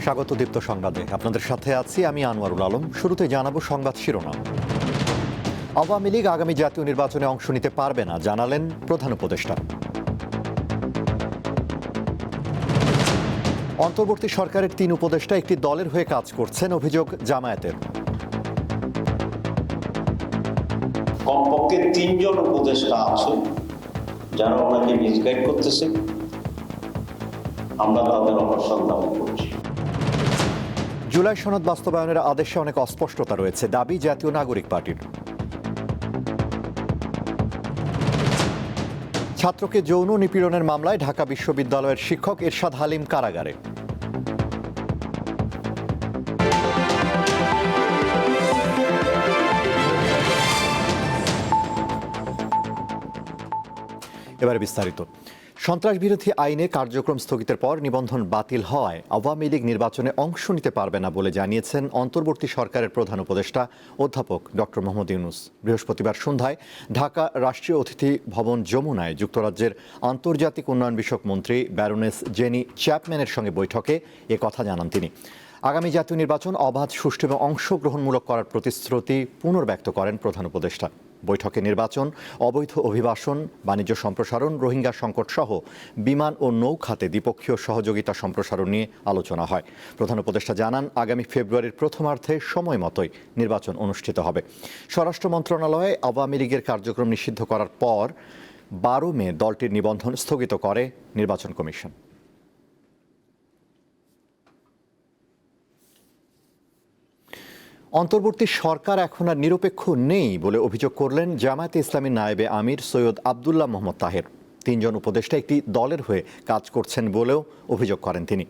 স্বাগত দীপ্ত সংবাদে আপনাদের সাথে আছি আমি আনোয়ারুল আলম। শুরুতে জানাবো সংবাদ শিরোনাম। আওয়ামী লীগ আগামী জাতীয় নির্বাচনে অংশ নিতে পারবে না জানালেন প্রধান উপদেষ্টা। অন্তর্বর্তী সরকারের ৩ উপদেষ্টা একটি দলের হয়ে কাজ করছেন, অভিযোগ জামায়াতের। কমপক্ষে ৩ জন উপদেষ্টা আছে যারা ওনাকে মিসগাইড করতেছে, আমরা তাদের অবসান দাবি করছি। জুলাই সনদ বাস্তবায়নের আদেশে অনেক অস্পষ্টতা রয়েছে, দাবি জাতীয় নাগরিক পার্টির। ছাত্রকে যৌন নিপীড়নের মামলায় ঢাকা বিশ্ববিদ্যালয়ের শিক্ষক এরশাদ হালিম কারাগারে। এবারে বিস্তারিত। সন্ত্রাস বিরোধী আইনে কার্যক্রম স্থগিতের পর নিবন্ধন বাতিল হওয়ায় আওয়ামী লীগ নির্বাচনে অংশ নিতে পারবে না বলে জানিয়েছেন অন্তর্বর্তী সরকারের প্রধান উপদেষ্টা অধ্যাপক ডক্টর মোহাম্মদ ইউনূস। বৃহস্পতিবার সন্ধ্যায় ঢাকা রাষ্ট্রীয় অতিথি ভবন যমুনায় যুক্তরাজ্যের আন্তর্জাতিক উন্নয়ন বিষয়ক মন্ত্রী ব্যারোনেস জেনি চ্যাপম্যানের সঙ্গে বৈঠকে এ কথা জানান তিনি। আগামী জাতীয় নির্বাচন অবাধ, সুষ্ঠু এবং অংশগ্রহণমূলক করার প্রতিশ্রুতি পুনর্ব্যক্ত করেন প্রধান উপদেষ্টা। বৈঠকে নির্বাচন, অবৈধ অভিবাসন, বাণিজ্য সম্প্রসারণ, রোহিঙ্গা সংকট সহ বিমান ও নৌ খাতে দ্বিপক্ষীয় সহযোগিতা সম্প্রসারণ নিয়ে আলোচনা হয়। প্রধান উপদেষ্টা জানান, আগামী ফেব্রুয়ারির প্রথমার্ধে সময় মতোই নির্বাচন অনুষ্ঠিত হবে। স্বরাষ্ট্র মন্ত্রণালয়ে আওয়ামী লীগের কার্যক্রম নিষিদ্ধ করার পর 12 মে দলটির নিবন্ধন স্থগিত করে নির্বাচন কমিশন। অন্তর্বর্তী সরকার এখন আর নিরপেক্ষ নেই বলে অভিযোগ করলেন জামায়াতে ইসলামীর নায়েবে আমির সৈয়দ আবদুল্লাহ মোহাম্মদ তাহের। 3 জন উপদেষ্টা একটি দলের হয়ে কাজ করছেন বলেও অভিযোগ করেন তিনি।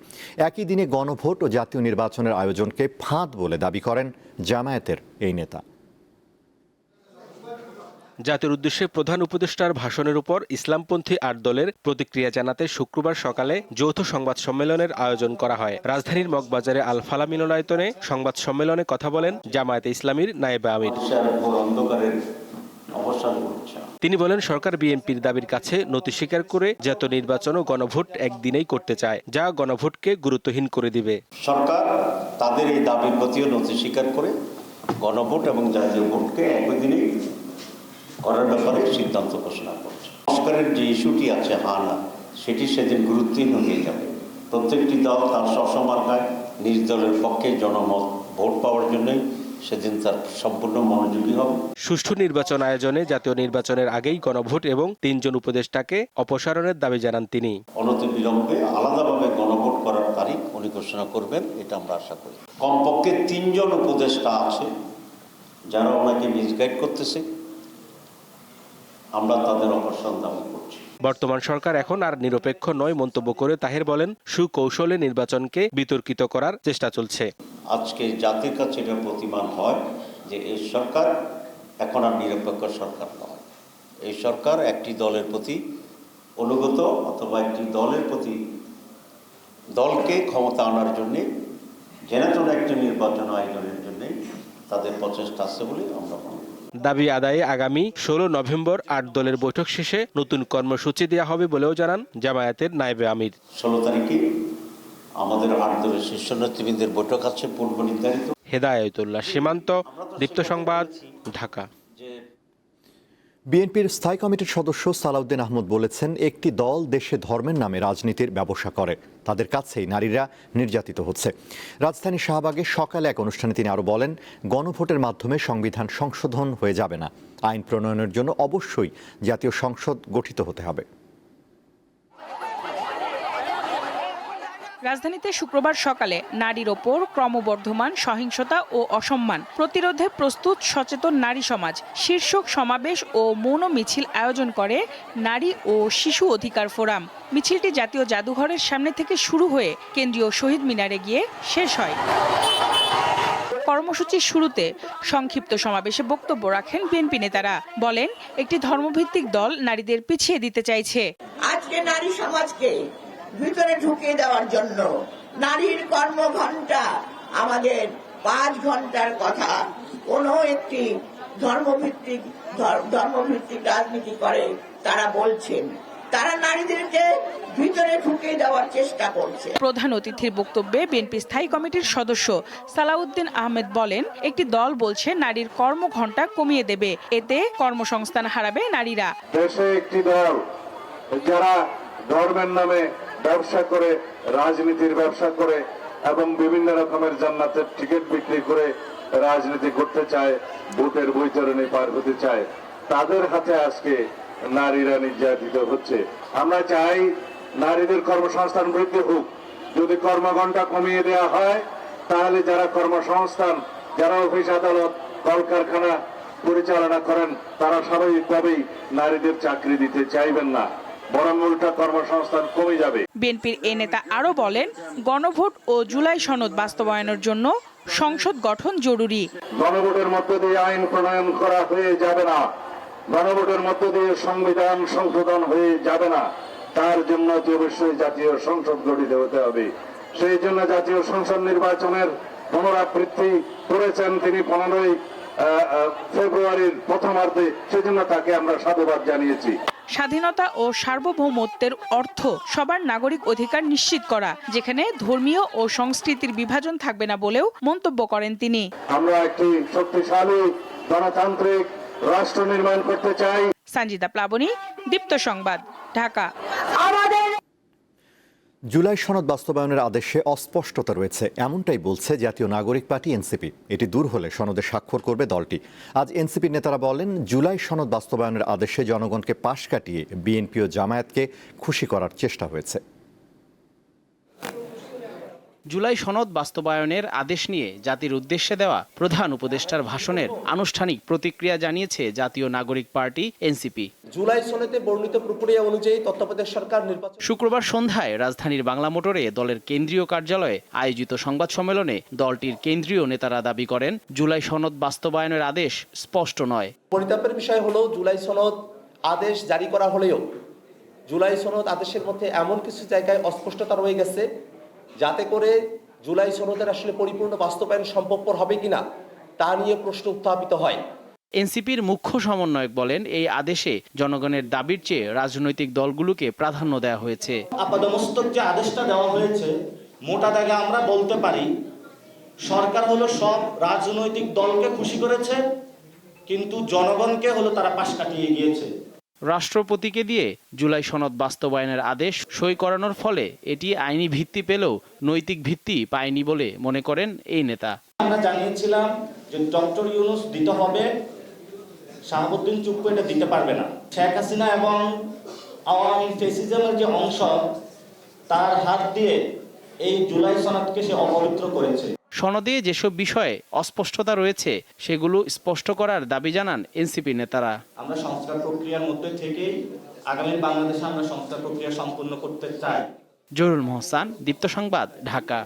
একই দিনে গণভোট ও জাতীয় নির্বাচনের আয়োজনকে ফাঁদ বলে দাবি করেন জামায়াতের এই নেতা। জাতির উদ্দেশ্যে প্রধান উপদেষ্টার ভাষণের উপর ইসলামপন্থী 8 দলের প্রতিক্রিয়া জানাতে শুক্রবার সকালে যৌথ সংবাদ সম্মেলনের আয়োজন করা হয়। রাজধানীর মগবাজারে আল ফালা মিলনায়তনে সংবাদ সম্মেলনে কথা বলেন জামায়াতে ইসলামীর নায়েবে আমির। তিনি বলেন, সরকার বিএনপির দাবির কাছে নতি স্বীকার করে জাতীয় নির্বাচন ও গণভোট একদিনেই করতে চায়, যা গণভোটকে গুরুত্বহীন করে দিবে। সরকার তাদের এই দাবির প্রতিও নতি স্বীকার করে গণভোট এবং জাতীয় ভোটকে একই দিনেই করার ব্যাপারে সিদ্ধান্ত ঘোষণা করছে। সংস্কারের যে ইস্যুটি আছে না, সেটি সেদিন গুরুত্বহীন হয়ে যাবে। প্রত্যেকটি দল তার স্বসমার্গায় নিজ দলের পক্ষে জনমত ভোট পাওয়ার জন্যই সেদিন তার সম্পূর্ণ মনোযোগী হবে। সুষ্ঠু নির্বাচন আয়োজনে জাতীয় নির্বাচনের আগেই গণভোট এবং 3 জন উপদেষ্টাকে অপসারণের দাবি জানান তিনি। অনতিবিলম্বে আলাদাভাবে গণভোট করার তারিখ উনি ঘোষণা করবেন, এটা আমরা আশা করি। কমপক্ষে 3 জন উপদেষ্টা আছে যারা ওনাকে মিসগাইড করতেছে, আমরা তাদের অপসারণ দাবি করছি। বর্তমান সরকার এখন আর নিরপেক্ষ নয় মন্তব্য করে তাহের বলেন, সুকৌশলে নির্বাচনকে বিতর্কিত করার চেষ্টা চলছে। আজকে জাতির কাছে এটা প্রতিমান হয় যে এই সরকার এখন আর নিরপেক্ষ সরকার নয়। এই সরকার একটি দলের প্রতি অনুগত অথবা একটি দলের প্রতি দলকে ক্ষমতা আনার জন্যে জেনারেল একটি নির্বাচন আয়োজনের জন্যে তাদের প্রচেষ্টা আছে বলে আমরা মনে করি। দাবি আদায়ে আগামী 16 নভেম্বর 8 দলের বৈঠক শেষে নতুন কর্মসূচি দেওয়া হবে বলেও জানান জামায়াতের নায়েবে আমির। 16 তারিখে আমাদের 8 দলের শীর্ষ নেতৃবৃন্দের বৈঠক আছে পূর্ব নির্ধারিত। হেদায়েতুল্লাহ সীমান্ত, দীপ্ত সংবাদ, ঢাকা। বিএনপির স্থায়ী কমিটির সদস্য সালাউদ্দিন আহমদ বলেছেন, একটি দল দেশে ধর্মের নামে রাজনীতির ব্যবসা করে, তাদের কাছেই নারীরা নির্যাতিত হচ্ছে। রাজধানীর শাহবাগে সকালে এক অনুষ্ঠানে তিনি আরও বলেন, গণভোটের মাধ্যমে সংবিধান সংশোধন হয়ে যাবে না, আইন প্রণয়নের জন্য অবশ্যই জাতীয় সংসদ গঠিত হতে হবে। রাজধানীতে শুক্রবার সকালে নারীর ওপর ক্রমবর্ধমান সহিংসতা ও অসম্মান প্রতিরোধে প্রস্তুত সচেতন নারী সমাজ শীর্ষক সমাবেশ ও মৌন মিছিল আয়োজন করে নারী ও শিশু অধিকার ফোরাম। মিছিলটি জাতীয় জাদুঘরের সামনে থেকে শুরু হয়ে কেন্দ্রীয় শহীদ মিনারে গিয়ে শেষ হয়। কর্মসূচির শুরুতে সংক্ষিপ্ত সমাবেশে বক্তব্য রাখেন বিএনপি নেতারা। বলেন, একটি ধর্মভিত্তিক দল নারীদের পিছিয়ে দিতে চাইছে। আজকে নারী সমাজকে ভিতরে ঢুকিয়ে দেওয়ার জন্য নারীর কর্মঘণ্টা আমাদের 5 ঘন্টার কথা কোনো একটি ধর্মভিত্তিক রাজনীতি করে তারা বলছেন। তারা নারীদেরকে ভিতরে ঢুকে দেওয়ার চেষ্টা করছে। প্রধান অতিথির বক্তব্যে বিএনপি স্থায়ী কমিটির সদস্য সালাউদ্দিন আহমেদ বলেন, একটি দল বলছে নারীর কর্মঘণ্টা কমিয়ে দেবে, এতে কর্মসংস্থান হারাবে নারীরা। দেশে একটি দল যারা ধর্মের নামে ব্যবসা করে, রাজনীতির ব্যবসা করে এবং বিভিন্ন রকমের জান্নাতের টিকিট বিক্রি করে রাজনীতি করতে চায়, ভোটের বৈতরণী পার হতে চায়, তাদের হাতে আজকে নারীরা নির্যাতিত হচ্ছে। আমরা চাই নারীদের কর্মসংস্থান বৃদ্ধি হোক। যদি কর্মঘণ্টা কমিয়ে দেওয়া হয় তাহলে যারা কর্মসংস্থান, যারা অফিস আদালত, কলকারখানা পরিচালনা করেন, তারা স্বাভাবিকভাবেই নারীদের চাকরি দিতে চাইবেন না, বরং উল্টা কর্মসংস্থান কমে যাবে। বিএনপির এই নেতা আরও বলেন, গণভোট ও জুলাই সনদ বাস্তবায়নের জন্য সংসদ গঠন জরুরি। গণভোটের মধ্য দিয়ে আইন প্রণয়ন করা হয়ে যাবে না, গণভোটের মধ্য দিয়ে সংবিধান সংশোধন হয়ে যাবে না, তার জন্য অবশ্যই জাতীয় সংসদ গঠিত হতে হবে। সেই জন্য জাতীয় সংসদ নির্বাচনের পুনরাবৃত্তি করেছেন তিনি 15 ফেব্রুয়ারির প্রথমার্ধে, সেজন্য তাকে আমরা সাধুবাদ জানিয়েছি। স্বাধীনতা ও সার্বভৌমত্বের অর্থ সবার নাগরিক অধিকার নিশ্চিত করা, যেখানে ধর্মীয় ও সংস্কৃতির বিভাজন থাকবে না বলেও মন্তব্য করেন তিনি। আমরা একটি শক্তিশালী গণতান্ত্রিক রাষ্ট্র নির্মাণ করতে চাই। সঞ্জিতা প্লাবনী, দীপ্ত সংবাদ, ঢাকা। জুলাই সনদ বাস্তবায়নের আদেশে অস্পষ্টতা রয়েছে, এমনটাই বলছে জাতীয় নাগরিক পার্টি এনসিপি। এটি দূর হলে সনদে স্বাক্ষর করবে দলটি। আজ এনসিপির নেতারা বলেন, জুলাই সনদ বাস্তবায়নের আদেশে জনগণকে পাশ কাটিয়ে বিএনপি ও জামায়াতকে খুশি করার চেষ্টা হয়েছে। জুলাই সনদ বাস্তবায়নের আদেশ নিয়ে জাতির উদ্দেশ্যে দেওয়া প্রধান উপদেষ্টার ভাষণের আনুষ্ঠানিক প্রতিক্রিয়া জানিয়েছে জাতীয় নাগরিক পার্টি এনসিপি। জুলাই সনদে বর্ণিত প্রক্রিয়া অনুযায়ী তত্ত্বাবধায়ক সরকার নির্বাচন। শুক্রবার সন্ধ্যায় রাজধানীর বাংলা মোটরে দলের কেন্দ্রীয় কার্যালয়ে আয়োজিত সংবাদ সম্মেলনে দলটির কেন্দ্রীয় নেতারা দাবি করেন, জুলাই সনদ বাস্তবায়নের আদেশ স্পষ্ট নয়। পরিতাপের বিষয় হলো, জুলাই সনদ আদেশ জারি করা হলেও জুলাই সনদ আদেশের মধ্যে এমন কিছু জায়গায় অস্পষ্টতা রয়ে গেছে, যাতে করে জুলাই সনদের আসলে পরিপূর্ণ বাস্তবায়ন সম্ভবপর হবে কিনা তা নিয়ে প্রশ্ন উত্থাপিত হয়। এনসিপির মুখ্য সমন্বয়ক বলেন, এই আদেশে জনগণের দাবির চেয়ে রাজনৈতিক দলগুলোকে প্রাধান্য দেওয়া হয়েছে। আপাদমস্তক যে আদেশটা দেওয়া হয়েছে, মোটা দাগে আমরা বলতে পারি সরকার হলো সব রাজনৈতিক দলকে খুশি করেছে, কিন্তু জনগণকে হলো তারা পাশ কাটিয়ে গিয়েছে। রাষ্ট্রপতিকে দিয়ে জুলাই সনদ বাস্তবায়নের আদেশ সই করানোর ফলে এটি আইনি ভিত্তি পেলেও নৈতিক ভিত্তি পায়নি বলে মনে করেন এই নেতা। আমরা জানিয়েছিলাম যে ডক্টর ইউনূস দিতে হবে, শাহাবুদ্দিন চুপ্পু এটা দিতে পারবে না। শেখ হাসিনা এবং আওয়ামী ফ্যাসিজমের যে অংশ, তার হাত দিয়ে এই জুলাই সনদকে সে অপবিত্র করেছে। সনদে যেসব বিষয়ে অস্পষ্টতা রয়েছে সেগুলো স্পষ্ট করার দাবি জানান এনসিপি নেতারা। আমরা সংস্কার প্রক্রিয়ার মধ্যে থেকেই আগামী বাংলাদেশে আমরা সংস্কার প্রক্রিয়া সম্পূর্ণ করতে চাই। জহুরুল মোহসান, দীপ্ত সংবাদ, ঢাকা।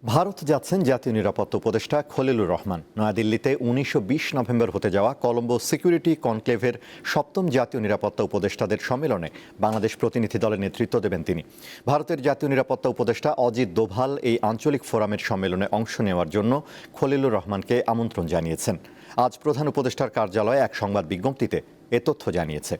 ভারত যাচ্ছেন জাতীয় নিরাপত্তা উপদেষ্টা খলিলুর রহমান। নয়াদিল্লিতে 19 ও 20 নভেম্বর হতে যাওয়া কলম্বো সিকিউরিটি কনক্লেভের 7ম জাতীয় নিরাপত্তা উপদেষ্টাদের সম্মেলনে বাংলাদেশ প্রতিনিধি দলের নেতৃত্ব দেবেন তিনি। ভারতের জাতীয় নিরাপত্তা উপদেষ্টা অজিত দোভাল এই আঞ্চলিক ফোরামের সম্মেলনে অংশ নেওয়ার জন্য খলিলুর রহমানকে আমন্ত্রণ জানিয়েছেন। আজ প্রধান উপদেষ্টার কার্যালয়ে এক সংবাদ বিজ্ঞপ্তিতে এ তথ্য জানিয়েছে।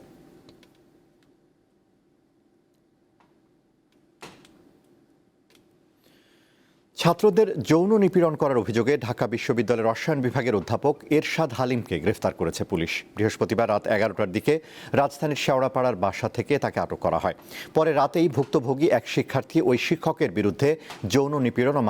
ছাত্রদের যৌন নিপীড়ন করার অভিযোগে ঢাকা বিশ্ববিদ্যালয়ের রসায়ন বিভাগের অধ্যাপক এরশাদ হালিমকে গ্রেফতার করেছে পুলিশ। বৃহস্পতিবার রাত 11টার দিকে রাজধানীর শেওড়াপাড়ার বাসা থেকে তাকে আটক করা হয়। পরে রাতেই ভুক্তভোগী এক শিক্ষার্থী ওই শিক্ষকের বিরুদ্ধে যৌন নিপীড়ন ও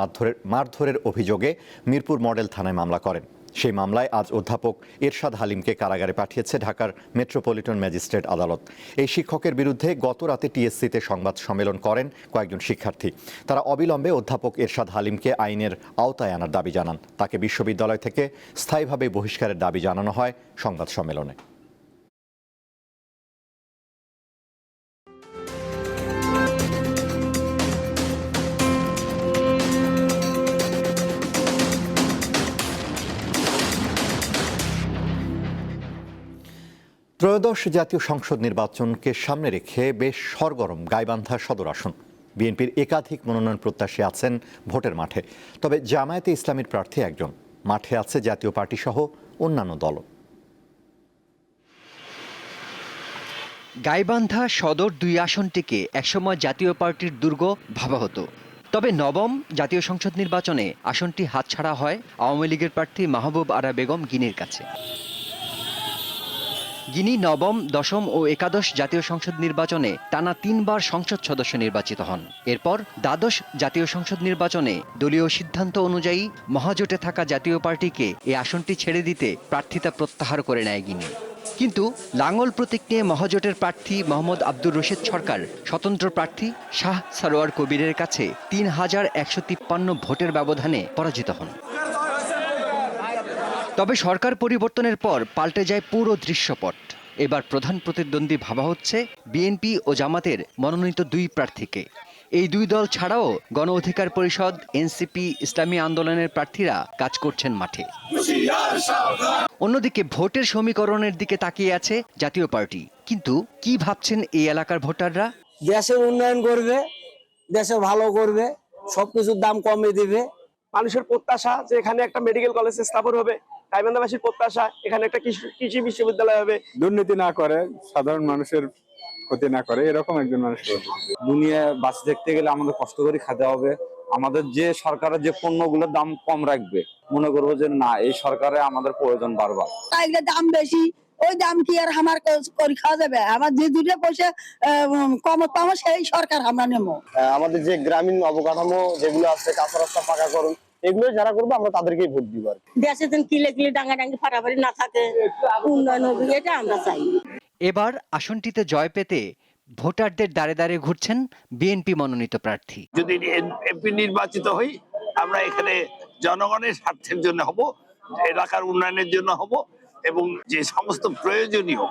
মারধরের অভিযোগে মিরপুর মডেল থানায় মামলা করেন। সেই মামলায় আজ অধ্যাপক এরশাদ হালিমকে কারাগারে পাঠিয়েছে ঢাকার মেট্রোপলিটন ম্যাজিস্ট্রেট আদালত। এই শিক্ষকের বিরুদ্ধে গত রাতে টিএসসিতে সংবাদ সম্মেলন করেন কয়েকজন শিক্ষার্থী। তারা অবিলম্বে অধ্যাপক এরশাদ হালিমকে আইনের আওতায় আনার দাবি জানান। তাকে বিশ্ববিদ্যালয় থেকে স্থায়ীভাবে বহিষ্কারের দাবি জানানো হয় সংবাদ সম্মেলনে। ত্রয়োদশ জাতীয় সংসদ নির্বাচনকে সামনে রেখে বেশ সরগরম গাইবান্ধা সদর আসন। বিএনপির একাধিক মনোনয়ন প্রত্যাশী আছেন ভোটের মাঠে, তবে জামায়াতে ইসলামীর প্রার্থী একজন। মাঠে আছে জাতীয় পার্টি সহ অন্যান্য দলও। গাইবান্ধা সদর 2 আসনটিকে একসময় জাতীয় পার্টির দুর্গ ভাবা হতো। তবে নবম জাতীয় সংসদ নির্বাচনে আসনটি হাতছাড়া হয় আওয়ামী লীগের প্রার্থী মাহবুব আরা বেগম গিনির কাছে। গিনি নবম, দশম ও একাদশ জাতীয় সংসদ নির্বাচনে টানা 3 বার সংসদ সদস্য নির্বাচিত হন। এরপর দ্বাদশ জাতীয় সংসদ নির্বাচনে দলীয় সিদ্ধান্ত অনুযায়ী মহাজোটে থাকা জাতীয় পার্টিকে এই আসনটি ছেড়ে দিতে প্রার্থিতা প্রত্যাহার করে নেয় গিনি। কিন্তু লাঙ্গল প্রতীক নিয়ে মহাজোটের প্রার্থী মোহাম্মদ আব্দুর রশিদ সরকার স্বতন্ত্র প্রার্থী শাহ সারোয়ার কবিরের কাছে 3153 ভোটের ব্যবধানে পরাজিত হন। তবে সরকার পরিবর্তনের পর পাল্টে যায় পুরো দৃশ্যপট। এবার প্রধান প্রতিদ্বন্দ্বী ভাবা হচ্ছে বিএনপি ও জামাতের মনোনীত 2 প্রার্থীকে। এই 2 দল ছাড়াও গণ অধিকার পরিষদ, এনসিপি, ইসলামী আন্দোলনের প্রার্থীরা কাজ করছেন মাঠে। অন্যদিকে ভোটের সমীকরণের দিকে তাকিয়ে আছে জাতীয় পার্টি। কিন্তু কি ভাবছেন এই এলাকার ভোটাররা? দেশের উন্নয়ন করবে, দেশে ভালো করবে, সবকিছুর দাম কমে দিবে। মানুষের প্রত্যাশা যে এখানে একটা মেডিকেল কলেজ স্থাপন হবে, গাইবান্ধাবাসীর প্রত্যাশা এখানে একটা কৃষি বিশ্ববিদ্যালয় হবে। দুর্নীতি না করে, সাধারণ মানুষের ক্ষতি না করে, এরকম একজন মানুষ। দুনিয়া বাঁচে দেখতে গেলে আমাদের কষ্ট করে খেতে হবে। আমাদের যে সরকারের যে পণ্যগুলোর দাম কম রাখবে, মনে করবো যে না, এই সরকারে আমাদের প্রয়োজন বারবার। দাম বেশি, ওই দাম কি আর আমার করে খাওয়া যাবে? আমার যে 2 পয়সা কম পাবো সেই সরকার আমরা নেবো। আমাদের যে গ্রামীণ অবকাঠামো যেগুলো আছে, কাঁচা রাস্তা পাকা করুন, এগুলো যারা করবো আমরা তাদেরকেই ভোট দিব। দেশে কিলে কিলে ডাঙ্গাডাঙ্গি ফাটাফাটি না থাকে, উন্নয়ন হবে, এটা আমরা চাই। এবার আসনটিতে জয় পেতে ভোটারদের দ্বারে দ্বারে ঘুরছেন বিএনপি মনোনীত প্রার্থী। যদি এমপি নির্বাচিত হই, আমরা এখানে জনগণের স্বার্থের জন্য হব, এলাকার উন্নয়নের জন্য হব, এবং যে সমস্ত প্রয়োজনীয়,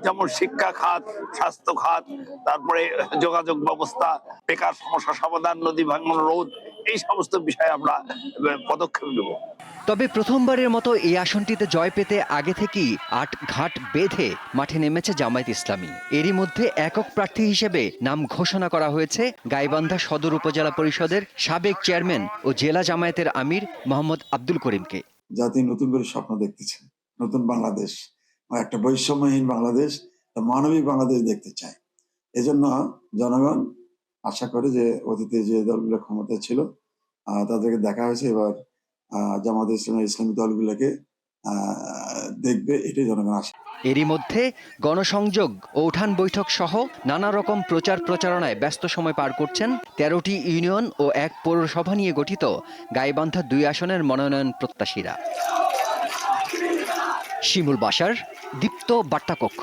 যেমন শিক্ষা খাত, স্বাস্থ্য খাত, তারপরে যোগাযোগ ব্যবস্থা, বেকার সমস্যা সমাধান, নদী ভাঙন রোধ, এই সমস্ত বিষয়ে আমরা পদক্ষেপ নেব। তবে প্রথমবারের মতো এই আসনটিতে জয় পেতে আগে থেকেই 8 ঘাট বেঁধে মাঠে নেমেছে জামায়াত ইসলামী। এরই মধ্যে একক প্রার্থী হিসেবে নাম ঘোষণা করা হয়েছে গাইবান্ধা সদর উপজেলা পরিষদের সাবেক চেয়ারম্যান ও জেলা জামায়াতের আমির মোহাম্মদ আব্দুল করিমকে। জাতি নতুন করে স্বপ্ন দেখতেছে, নতুন বাংলাদেশ, একটা বৈষম্যহীন বাংলাদেশ, মানবিক বাংলাদেশ দেখতে চায়। এজন্য জনগণ আশা করে যে অতীতে যে দলগুলো ক্ষমতায় ছিল তাদেরকে দেখা হয়েছে, এবার জামাত ইসলামী দলগুলোকে দেখবে, এটাই জনগণ আশা। এরই মধ্যে গণসংযোগ ও উঠান বৈঠক সহ নানা রকম প্রচার প্রচারণায় ব্যস্ত সময় পার করছেন 13টি ইউনিয়ন ও 1 পৌরসভা নিয়ে গঠিত গাইবান্ধা 2 আসনের মনোনয়ন প্রত্যাশীরা। শিমুল বাশার, দীপ্ত বার্তাকক্ষ।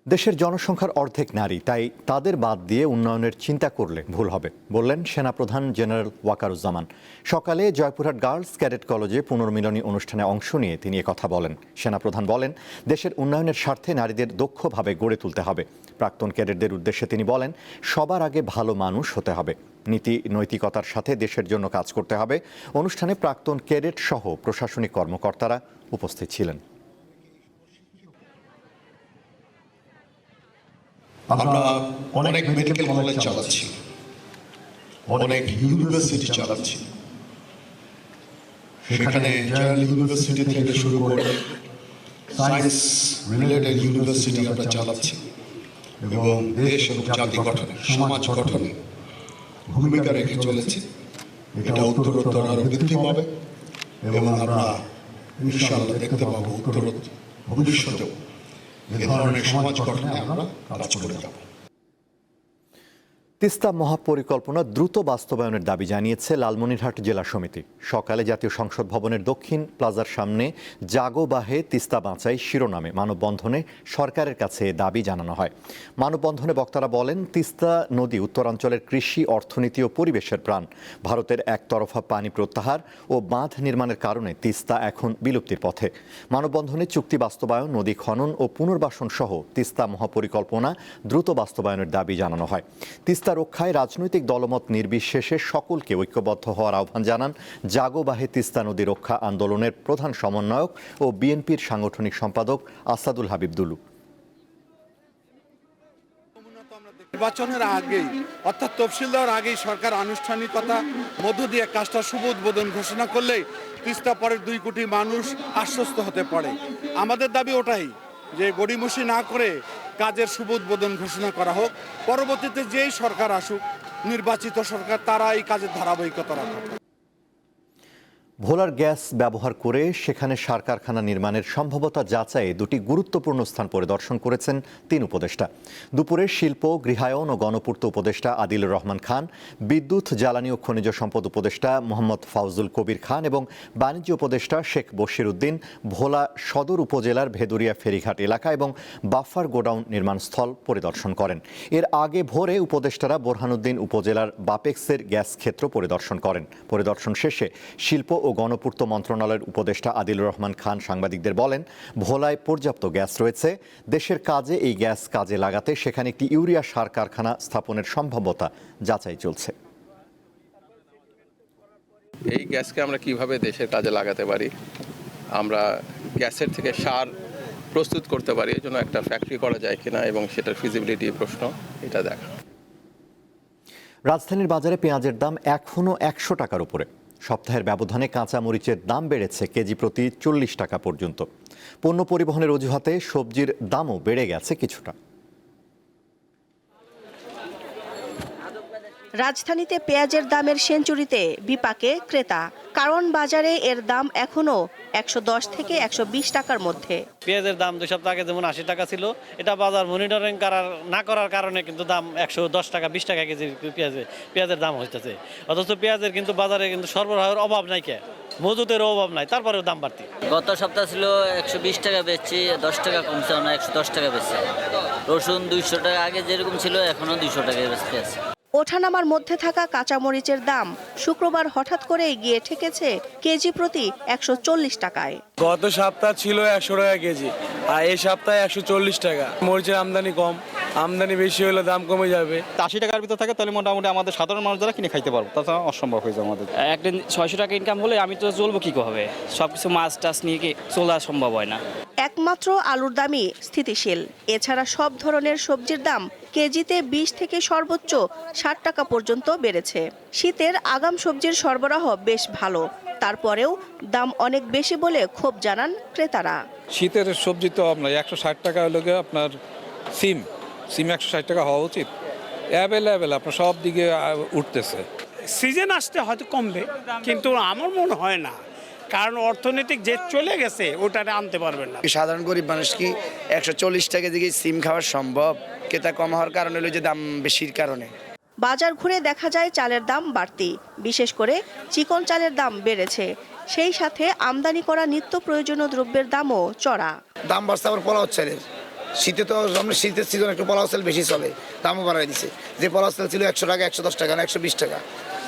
দেশের জনসংখ্যার অর্ধেক নারী, তাই তাদের বাদ দিয়ে উন্নয়নের চিন্তা করলে ভুল হবে বললেন সেনাপ্রধান জেনারেল ওয়াকারুজ্জামান। সকালে জয়পুরহাট গার্লস ক্যাডেট কলেজে পুনর্মিলনী অনুষ্ঠানে অংশ নিয়ে তিনি কথা বলেন। সেনাপ্রধান বলেন, দেশের উন্নয়নের স্বার্থে নারীদের দক্ষভাবে গড়ে তুলতে হবে। প্রাক্তন ক্যাডেটদের উদ্দেশ্যে তিনি বলেন, সবার আগে ভালো মানুষ হতে হবে, নীতি নৈতিকতার সাথে দেশের জন্য কাজ করতে হবে। অনুষ্ঠানে প্রাক্তন ক্যাডেট সহ প্রশাসনিক কর্মকর্তারা উপস্থিত ছিলেন। আমরা অনেক মেডিকেল কলেজ চালাচ্ছি, অনেক ইউনিভার্সিটি চালাচ্ছি, সেখানে জেনারেল ইউনিভার্সিটি থেকে শুরু করে সায়েন্স রিলেটেড ইউনিভার্সিটি আমরা চালাচ্ছি, এবং দেশ এবং জাতি গঠনে, সমাজ গঠনে ভূমিকা রেখে চলেছি। এটা উত্তরোত্তর আরো বৃদ্ধি পাবে, এবং আমরা ইনশাআল্লাহ দেখতে পাবো উত্তরোত্তর ভবিষ্যতেও এ ধরনের সমাজ গঠনে আমরা কাজ করে যাব। তিস্তা মহাপরিকল্পনা দ্রুত বাস্তবায়নের দাবি জানিয়েছে লালমনিরহাট জেলা সমিতি। সকালে জাতীয় সংসদ ভবনের দক্ষিণ প্লাজার সামনে জাগো বাহে তিস্তা বাঁচাই শিরোনামে মানববন্ধনে সরকারের কাছে দাবি জানানো হয়। মানববন্ধনে বক্তারা বলেন, তিস্তা নদী উত্তরাঞ্চলের কৃষি, অর্থনীতি ও পরিবেশের প্রাণ। ভারতের একতরফা পানি প্রত্যাহার ও বাঁধ নির্মাণের কারণে তিস্তা এখন বিলুপ্তির পথে। মানববন্ধনে চুক্তি বাস্তবায়ন, নদী খনন ও পুনর্বাসন সহ তিস্তা মহাপরিকল্পনা দ্রুত বাস্তবায়নের দাবি জানানো হয়। তিস্তা রক্ষায় রাজনৈতিক দলমত নির্বিশেষে সকলকে ঐক্যবদ্ধ হওয়ার আহ্বান জানান জাগো বাহে তিস্তা নদী রক্ষা আন্দোলনের প্রধান সমন্বয়ক ও বিএনপির সাংগঠনিক সম্পাদক আসাদুল হাবিব দুলু। নির্বাচনের আগেই, অর্থাৎ তফসিল দেওয়ার আগেই সরকার আনুষ্ঠানিকতা মধ্য দিয়ে কাজটা শুভ উদ্বোধন ঘোষণা করলেই তিস্তা পরের 2 কোটি মানুষ আশ্বস্ত হতে পারে। আমাদের দাবি ওটাই যে গড়িমসি না করে কাজের শুভ উদ্বোধন ঘোষণা করা হোক। পরবর্তীতে যেই সরকার আসুক, নির্বাচিত সরকার, তারা এই কাজের ধারাবাহিকতা রাখা। ভোলার গ্যাস ব্যবহার করে সেখানে সার কারখানা নির্মাণের সম্ভাব্যতা যাচাইয়ে দুটি গুরুত্বপূর্ণ স্থান পরিদর্শন করেছেন ৩ উপদেষ্টা। দুপুরে শিল্প, গৃহায়ন ও গণপূর্ত উপদেষ্টা আদিলুর রহমান খান, বিদ্যুৎ, জ্বালানি ও খনিজ সম্পদ উপদেষ্টা মোহাম্মদ ফাউজুল কবির খান এবং বাণিজ্য উপদেষ্টা শেখ বশির উদ্দিন ভোলা সদর উপজেলার ভেদুরিয়া ফেরিঘাট এলাকা এবং বাফার গোডাউন নির্মাণস্থল পরিদর্শন করেন। এর আগে ভোরে উপদেষ্টারা বোরহানুদ্দিন উপজেলার বাপেক্সের গ্যাস ক্ষেত্র পরিদর্শন করেন। পরিদর্শন শেষে শিল্প ও গণপূর্ত মন্ত্রণালয়ের উপদেষ্টা আদিলুর রহমান খান সাংবাদিকদের বলেন, ভোলায় পর্যাপ্ত গ্যাস রয়েছে। দেশের কাজে এই গ্যাস কাজে লাগাতে সেখানে একটি ইউরিয়া সার কারখানা স্থাপনের সম্ভাব্যতা যাচাই চলছে। এই গ্যাসকে আমরা কিভাবে দেশের কাজে লাগাতে পারি, আমরা গ্যাসের থেকে সার প্রস্তুত করতে পারি, এই জন্য একটা ফ্যাক্টরি করা যায় কিনা এবং সেটার ফিজিবিলিটি প্রশ্ন, এটা দেখা। রাজধানীর বাজারে পেঁয়াজের দাম এখনও ১০০ টাকার উপরে। সপ্তাহের ব্যবধানে কাঁচা মরিচের দাম বেড়েছে কেজি প্রতি ৪০ টাকা পর্যন্ত। পণ্য পরিবহনের অজুহাতে সবজির দামও বেড়ে গেছে কিছুটা। রাজধানীতে পেঁয়াজের দামের সেঞ্চুরিতে বিপাকে ক্রেতা, কারণ বাজারে এর দাম এখনো ১১০ থেকে 120 টাকার মধ্যে। পেঁয়াজের দাম 2 সপ্তাহ আগে যেমন 80 টাকা ছিল, এটা বাজার মনিটরিং না করার কারণে কিন্তু দাম 110 টাকা 20 টাকা কেজি পেঁয়াজের দাম হইতেছে। অথচ পেঁয়াজের কিন্তু বাজারে কিন্তু সরবরাহের অভাব নাই, মজুতের অভাব নাই, তারপরেও দাম বাড়তি। গত সপ্তাহ ছিল 120 টাকা বেচছি, 10 টাকা কমছে, না 110 টাকা বেচছে। রসুন 200 টাকা আগে যেরকম ছিল এখনো 200 টাকায় বেচতে আছে। ওঠানামার মধ্যে থাকা কাঁচামরিচের দাম শুক্রবার হঠাৎ করে গিয়ে ঠেকেছে কেজি প্রতি 140 টাকায়। গত সপ্তাহ ছিল 100 টাকা কেজি, আর এই সপ্তাহে 140 টাকা। মরিচের আমদানি কম, আমদানি বেশি হলে দাম কমে যাবে। 80 টাকার ভিতর থাকে তাহলে মোটামুটি আমাদের সাধারণ মানুষ যারা কিনে খাইতে পারবো, তাছাড়া অসম্ভব হয়ে যায় আমাদের। একদিন 600 টাকা ইনকাম হলে আমি তো চলবো কি হবে, সবকিছু মাছ টাছ নিয়ে কি চলা সম্ভব হয় না। একমাত্র আলুর দামই স্থিতিশীল। এছাড়া সব ধরনের সবজির দাম কেজিতে 20 থেকে সর্বোচ্চ 60 টাকা পর্যন্ত বেড়েছে। শীতের আগাম সবজির সরবরাহ বেশ ভালো, তারপরেও দাম অনেক বেশি বলে ক্ষোভ জানান ক্রেতারা। শীতের সবজি তো আপনার 160 টাকা হলো আপনার সিম 160 টাকা হওয়া উচিত। অ্যাভেলেবেল আপনার সব দিকে উঠতেছে। সিজন আসতে হয়তো কমবে, কিন্তু আমার মনে হয় না, কারণ অর্থনৈতিক যে চলে গেছে ওটাতে আনতে পারবেন না। সাধারণ গরিব মানুষ কি 140 টাকা দিকে সিম খাওয়া সম্ভব? ক্রেতা কম হওয়ার কারণে হলো যে দাম বেশির কারণে। বাজার ঘুরে দেখা যায় চালের দাম বাড়তি, বিশেষ করে চিকন চালের দাম বেড়েছে। সেই সাথে আমদানি করা নিত্য প্রয়োজনীয় দ্রব্যের দামও চড়া। দাম বাড়ছে আবার পোলাও চালের। শীতে তো শীতের সিজন একটু পোলাও চাল বেশি চলে, দামও বাড়াই দিছে। যে পোলাও চাল ছিল 100 টাকা, 110 টাকা, 120 টাকা।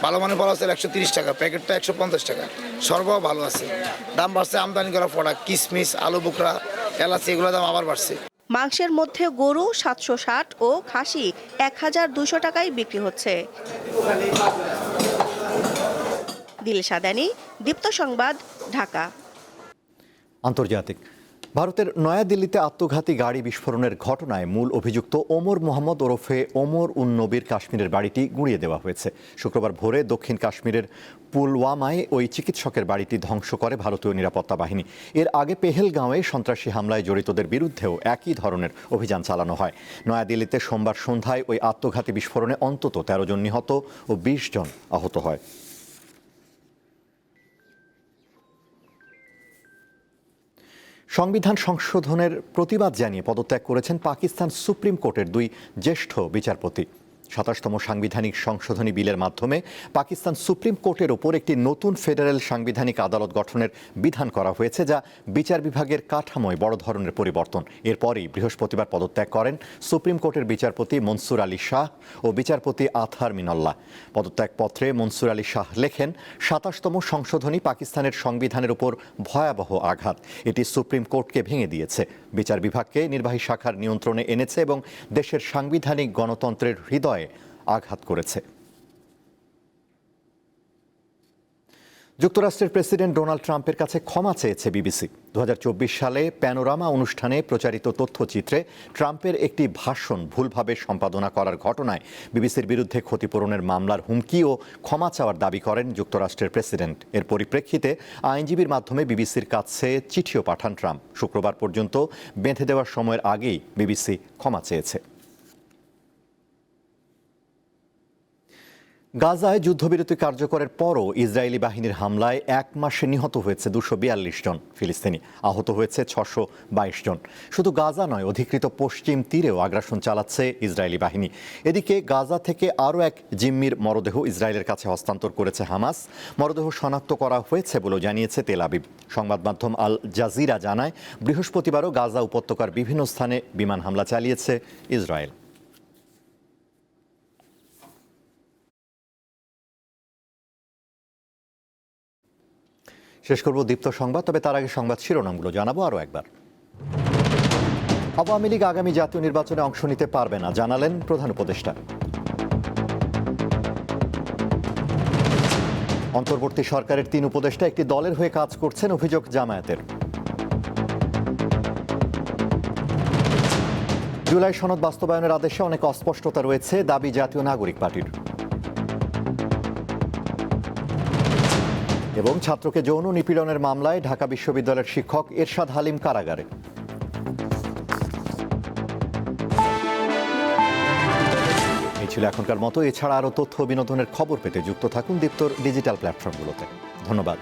ভালো মানের পোলাও চাল 130 টাকা, প্যাকেটটা 150 টাকা। সরবরাহ ভালো আছে, দাম বাড়ছে। আমদানি করা প্রোডাক্ট কিশমিশ, আলু বোখরা, এলাচি, এগুলোর দাম আবার বাড়ছে। মাংসের মধ্যে গরু 760 ও খাসি 1200 টাকায় বিক্রি হচ্ছে। দিলশা দানি, দীপ্ত সংবাদ, ঢাকা। আন্তর্জাতিক। ভারতের নয়াদিল্লিতে আত্মঘাতী গাড়ি বিস্ফোরণের ঘটনায় মূল অভিযুক্ত ওমর মোহাম্মদ ওরফে ওমর উন নবীর কাশ্মীরের বাড়িটি গুঁড়িয়ে দেওয়া হয়েছে। শুক্রবার ভোরে দক্ষিণ কাশ্মীরের পুলওয়ামায় ওই চিকিৎসকের বাড়িটি ধ্বংস করে ভারতীয় নিরাপত্তা বাহিনী। এর আগে পেহেলগাঁওয়ে সন্ত্রাসী হামলায় জড়িতদের বিরুদ্ধেও একই ধরনের অভিযান চালানো হয়। নয়াদিল্লিতে সোমবার সন্ধ্যায় ওই আত্মঘাতী বিস্ফোরণে অন্তত 13 জন নিহত ও 20 জন আহত হয়। সংবিধান সংশোধনের প্রতিবাদ জানিয়ে পদত্যাগ করেছেন পাকিস্তান সুপ্রিম কোর্টের 2 জ্যেষ্ঠ বিচারপতি। 27তম সাংবিধানিক সংশোধনী বিলের মাধ্যমে পাকিস্তান সুপ্রিম কোর্টের ওপর একটি নতুন ফেডারেল সাংবিধানিক আদালত গঠনের বিধান করা হয়েছে, যা বিচার বিভাগের কাঠামোয় বড় ধরনের পরিবর্তন। এরপরই বৃহস্পতিবার পদত্যাগ করেন সুপ্রিম কোর্টের বিচারপতি মনসুর আলী শাহ ও বিচারপতি আতহার মিনাল্লাহ। পদত্যাগপত্রে মনসুর আলী শাহ লেখেন, 27তম সংশোধনী পাকিস্তানের সংবিধানের উপর ভয়াবহ আঘাত। এটি সুপ্রিম কোর্টকে ভেঙে দিয়েছে, বিচার বিভাগকে নির্বাহী শাখার নিয়ন্ত্রণে এনেছে এবং দেশের সাংবিধানিক গণতন্ত্রের হৃদয়ে আঘাত করেছে। যুক্তরাষ্ট্রের প্রেসিডেন্ট ডোনাল্ড ট্রাম্পের কাছে ক্ষমা চেয়েছে বিবিসি। 2024 সালে প্যানোরামা অনুষ্ঠানে প্রচারিত তথ্যচিত্রে ট্রাম্পের একটি ভাষণ ভুলভাবে সম্পাদনা করার ঘটনায় বিবিসির বিরুদ্ধে ক্ষতিপূরণের মামলার হুমকি ও ক্ষমা চাওয়ার দাবি করেন যুক্তরাষ্ট্রের প্রেসিডেন্ট। এর পরিপ্রেক্ষিতে আইনজীবীর মাধ্যমে বিবিসির কাছে চিঠিও পাঠান ট্রাম্প। শুক্রবার পর্যন্ত বেঁধে দেওয়ার সময়ের আগেই বিবিসি ক্ষমা চেয়েছে। গাজায় যুদ্ধবিরতি কার্যকরের পরও ইসরায়েলি বাহিনীর হামলায় 1 মাসে নিহত হয়েছে 242 জন ফিলিস্তিনি, আহত হয়েছে 622 জন। শুধু গাজা নয়, অধিকৃত পশ্চিম তীরেও আগ্রাসন চালাচ্ছে ইসরায়েলি বাহিনী। এদিকে গাজা থেকে আরও এক জিম্মির মরদেহ ইসরায়েলের কাছে হস্তান্তর করেছে হামাস। মরদেহ শনাক্ত করা হয়েছে বলেও জানিয়েছে তেল আবিব। সংবাদ মাধ্যম আল জাজিরা জানায়, বৃহস্পতিবারও গাজা উপত্যকার বিভিন্ন স্থানে বিমান হামলা চালিয়েছে ইসরায়েল। শেষ করব দীপ্ত সংবাদ, তবে তার আগে সংবাদ শিরোনামগুলো জানাবো আরও একবার। আওয়ামী লীগ আগামী জাতীয় নির্বাচনে অংশ নিতে পারবে না, জানালেন প্রধান উপদেষ্টা। অন্তর্বর্তী সরকারের 3 উপদেষ্টা একটি দলের হয়ে কাজ করছেন, অভিযোগ জামায়াতের। জুলাই সনদ বাস্তবায়নের আদেশে অনেক অস্পষ্টতা রয়েছে, দাবি জাতীয় নাগরিক পার্টির। এবং ছাত্রকে যৌন নিপীড়নের মামলায় ঢাকা বিশ্ববিদ্যালয়ের শিক্ষক এরশাদ হালিম কারাগারে। এই ছিল এখনকার মতো। এছাড়া আরও তথ্য বিনোদনের খবর পেতে যুক্ত থাকুন দীপ্তর ডিজিটাল প্ল্যাটফর্মগুলোতে। ধন্যবাদ।